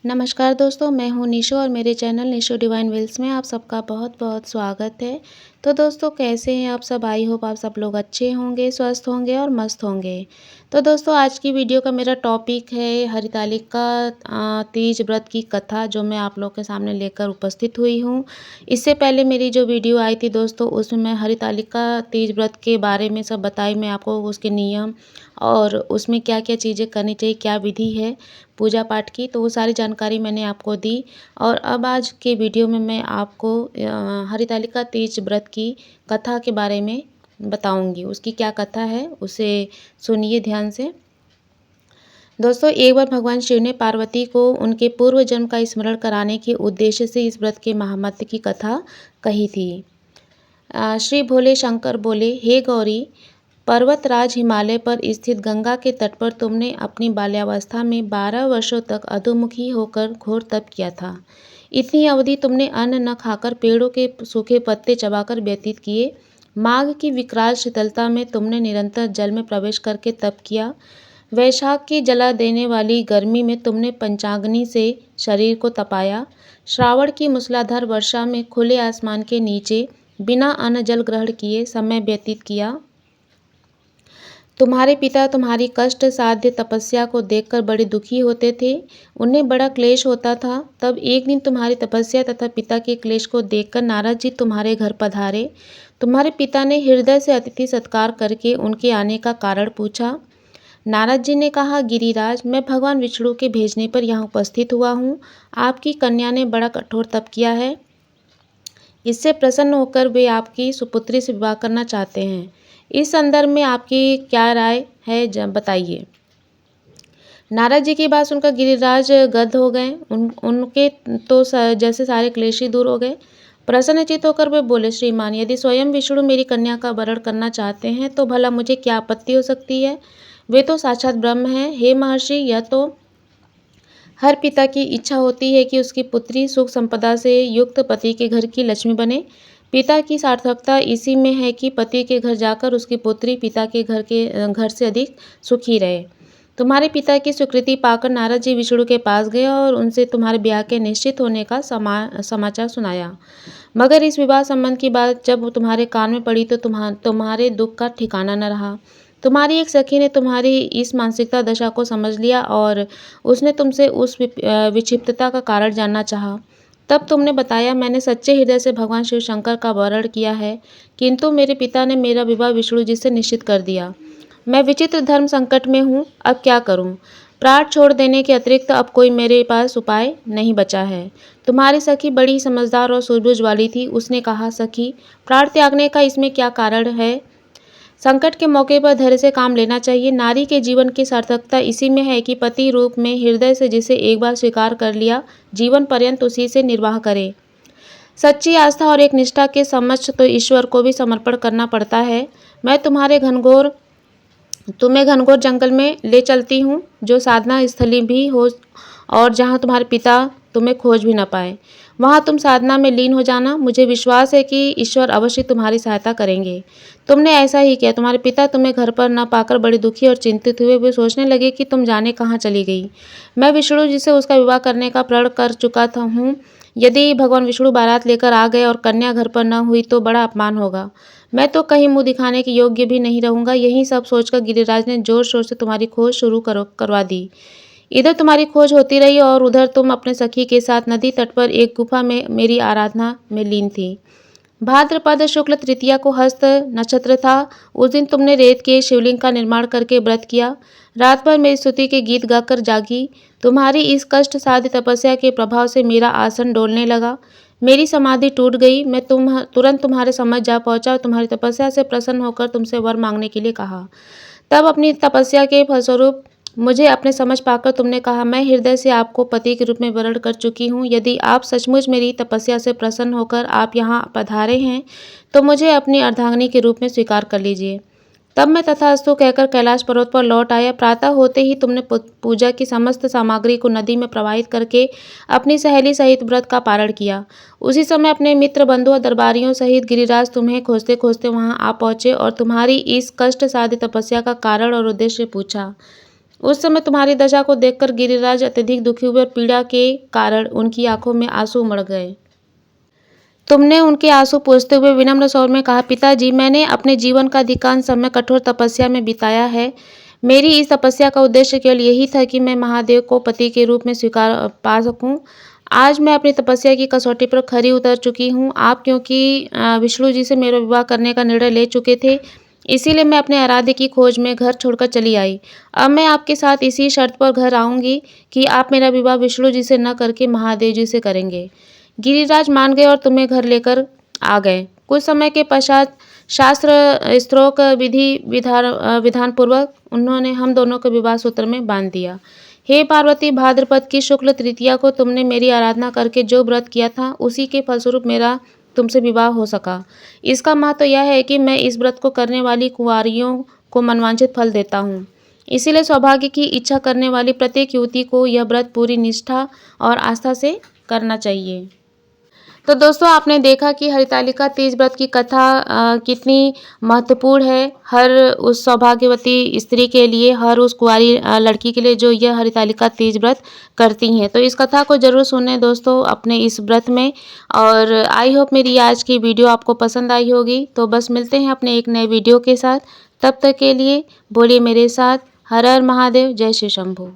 नमस्कार दोस्तों, मैं हूँ निशो और मेरे चैनल निशो डिवाइन वेल्स में आप सबका बहुत बहुत स्वागत है। तो दोस्तों, कैसे हैं आप सब? आई होप आप सब लोग अच्छे होंगे, स्वस्थ होंगे और मस्त होंगे। तो दोस्तों, आज की वीडियो का मेरा टॉपिक है हरितालिका तीज व्रत की कथा, जो मैं आप लोग के सामने लेकर उपस्थित हुई हूँ। इससे पहले मेरी जो वीडियो आई थी दोस्तों, उसमें मैं हरितालिका तीज व्रत के बारे में सब बताई, मैं आपको उसके नियम और उसमें क्या क्या चीज़ें करनी चाहिए, क्या विधि है पूजा पाठ की, तो वो सारी जानकारी मैंने आपको दी। और अब आज के वीडियो में मैं आपको हरितालिका तीज व्रत की कथा के बारे में बताऊंगी। उसकी क्या कथा है उसे सुनिए ध्यान से। दोस्तों, एक बार भगवान शिव ने पार्वती को उनके पूर्व जन्म का स्मरण कराने के उद्देश्य से इस व्रत के महात्म्य की कथा कही थी। श्री भोले शंकर बोले, हे गौरी, पर्वतराज हिमालय पर स्थित गंगा के तट पर तुमने अपनी बाल्यावस्था में 12 वर्षों तक अधोमुखी होकर घोर तप किया था। इतनी अवधि तुमने अन्न न खाकर पेड़ों के सूखे पत्ते चबाकर व्यतीत किए। माघ की विकराल शीतलता में तुमने निरंतर जल में प्रवेश करके तप किया। वैशाख की जला देने वाली गर्मी में तुमने पंचाग्नि से शरीर को तपाया। श्रावण की मूसलाधार वर्षा में खुले आसमान के नीचे बिना अन्न जल ग्रहण किए समय व्यतीत किया। तुम्हारे पिता तुम्हारी कष्ट साध्य तपस्या को देखकर बड़े दुखी होते थे, उन्हें बड़ा क्लेश होता था। तब एक दिन तुम्हारी तपस्या तथा पिता के क्लेश को देखकर नारद जी तुम्हारे घर पधारे। तुम्हारे पिता ने हृदय से अतिथि सत्कार करके उनके आने का कारण पूछा। नारद जी ने कहा, गिरिराज, मैं भगवान विष्णु के भेजने पर यहाँ उपस्थित हुआ हूँ। आपकी कन्या ने बड़ा कठोर तप किया है, इससे प्रसन्न होकर वे आपकी सुपुत्री से विवाह करना चाहते हैं। इस संदर्भ में आपकी क्या राय है, बताइए। नारद जी की बात सुनकर गिरिराज गद्गद हो गए। उनके तो जैसे सारे क्लेश ही दूर हो गए। प्रसन्नचित्त होकर वे बोले, श्रीमान, यदि स्वयं विष्णु मेरी कन्या का वरण करना चाहते हैं तो भला मुझे क्या आपत्ति हो सकती है? वे तो साक्षात ब्रह्म हैं। हे महर्षि, यह तो हर पिता की इच्छा होती है कि उसकी पुत्री सुख संपदा से युक्त पति के घर की लक्ष्मी बने। पिता की सार्थकता इसी में है कि पति के घर जाकर उसकी पुत्री पिता के घर से अधिक सुखी रहे। तुम्हारे पिता की स्वीकृति पाकर नारद जी विष्णु के पास गए और उनसे तुम्हारे ब्याह के निश्चित होने का समाचार सुनाया। मगर इस विवाह संबंध की बात जब तुम्हारे कान में पड़ी तो तुम्हारे दुख का ठिकाना न रहा। तुम्हारी एक सखी ने तुम्हारी इस मानसिकता दशा को समझ लिया और उसने तुमसे उस विक्षिप्तता का कारण जानना चाहा। तब तुमने बताया, मैंने सच्चे हृदय से भगवान शिव शंकर का वरण किया है, किंतु मेरे पिता ने मेरा विवाह विष्णु जी से निश्चित कर दिया। मैं विचित्र धर्म संकट में हूँ, अब क्या करूँ? प्राण छोड़ देने के अतिरिक्त अब कोई मेरे पास उपाय नहीं बचा है। तुम्हारी सखी बड़ी समझदार और सूझबूझ वाली थी। उसने कहा, सखी, प्राण त्यागने का इसमें क्या कारण है? संकट के मौके पर धैर्य से काम लेना चाहिए। नारी के जीवन की सार्थकता इसी में है कि पति रूप में हृदय से जिसे एक बार स्वीकार कर लिया, जीवन पर्यंत उसी से निर्वाह करे। सच्ची आस्था और एक निष्ठा के समक्ष तो ईश्वर को भी समर्पण करना पड़ता है। मैं तुम्हें घनघोर जंगल में ले चलती हूँ, जो साधना स्थली भी हो और जहाँ तुम्हारे पिता तुम्हें खोज भी न पाए। वहाँ तुम साधना में लीन हो जाना। मुझे विश्वास है कि ईश्वर अवश्य तुम्हारी सहायता करेंगे। तुमने ऐसा ही किया। तुम्हारे पिता तुम्हें घर पर न पाकर बड़े दुखी और चिंतित हुए। वे सोचने लगे कि तुम जाने कहाँ चली गई। मैं विष्णु जी से उसका विवाह करने का प्रण कर चुका हूँ। यदि भगवान विष्णु बारात लेकर आ गए और कन्या घर पर न हुई तो बड़ा अपमान होगा। मैं तो कहीं मुंह दिखाने के योग्य भी नहीं रहूंगा। यही सब सोचकर गिरिराज ने जोर शोर से तुम्हारी खोज शुरू करवा दी। इधर तुम्हारी खोज होती रही और उधर तुम अपने सखी के साथ नदी तट पर एक गुफा में मेरी आराधना में लीन थी। भाद्रपद शुक्ल तृतीया को हस्त नक्षत्र था। उस दिन तुमने रेत के शिवलिंग का निर्माण करके व्रत किया। रात भर मेरी स्तुति के गीत गाकर जागी। तुम्हारी इस कष्ट साध्य तपस्या के प्रभाव से मेरा आसन डोलने लगा। मेरी समाधि टूट गई। मैं तुरंत तुम्हारे समझ जा पहुंचा और तुम्हारी तपस्या से प्रसन्न होकर तुमसे वर मांगने के लिए कहा। तब अपनी तपस्या के फलस्वरूप मुझे अपने समझ पाकर तुमने कहा, मैं हृदय से आपको पति के रूप में वरण कर चुकी हूँ। यदि आप सचमुच मेरी तपस्या से प्रसन्न होकर आप यहाँ पधारे हैं तो मुझे अपनी अर्धांगिनी के रूप में स्वीकार कर लीजिए। तब मैं तथास्तु कहकर कैलाश पर्वत पर लौट आया। प्रातः होते ही तुमने पूजा की समस्त सामग्री को नदी में प्रवाहित करके अपनी सहेली सहित व्रत का पारण किया। उसी समय अपने मित्र बंधु और दरबारियों सहित गिरिराज तुम्हें खोजते खोजते वहां आ पहुंचे और तुम्हारी इस कष्ट साध्य तपस्या का कारण और उद्देश्य पूछा। उस समय तुम्हारी दशा को देखकर गिरिराज अत्यधिक दुखी हुए और पीड़ा के कारण उनकी आंखों में आंसू उमड़ गए। तुमने उनके आंसू पोंछते हुए विनम्र स्वर में कहा, पिताजी, मैंने अपने जीवन का अधिकांश समय कठोर तपस्या में बिताया है। मेरी इस तपस्या का उद्देश्य केवल यही था कि मैं महादेव को पति के रूप में स्वीकार पा सकूं। आज मैं अपनी तपस्या की कसौटी पर खरी उतर चुकी हूँ। आप क्योंकि विष्णु जी से मेरा विवाह करने का निर्णय ले चुके थे, इसीलिए मैं अपने आराध्य की खोज में घर छोड़कर चली आई। अब मैं आपके साथ इसी शर्त पर घर आऊंगी कि आप मेरा विवाह विष्णु जी से न करके महादेव जी से करेंगे। गिरिराज मान गए और तुम्हें घर लेकर आ गए। कुछ समय के पश्चात शास्त्र स्त्रोक विधान पूर्वक उन्होंने हम दोनों को विवाह सूत्र में बांध दिया। हे पार्वती, भाद्रपद की शुक्ल तृतीया को तुमने मेरी आराधना करके जो व्रत किया था, उसी के फलस्वरूप मेरा तुमसे विवाह हो सका। इसका महत्व यह है कि मैं इस व्रत को करने वाली कुंवारियों को मनवांछित फल देता हूँ। इसीलिए सौभाग्य की इच्छा करने वाली प्रत्येक युवती को यह व्रत पूरी निष्ठा और आस्था से करना चाहिए। तो दोस्तों, आपने देखा कि हरितालिका तीज व्रत की कथा कितनी महत्वपूर्ण है हर उस सौभाग्यवती स्त्री के लिए, हर उस कुंवारी लड़की के लिए जो यह हरितालिका तीज व्रत करती हैं। तो इस कथा को ज़रूर सुनें दोस्तों अपने इस व्रत में। और आई होप मेरी आज की वीडियो आपको पसंद आई होगी। तो बस मिलते हैं अपने एक नए वीडियो के साथ। तब तक के लिए बोलिए मेरे साथ, हर हर महादेव, जय श्री शंभू।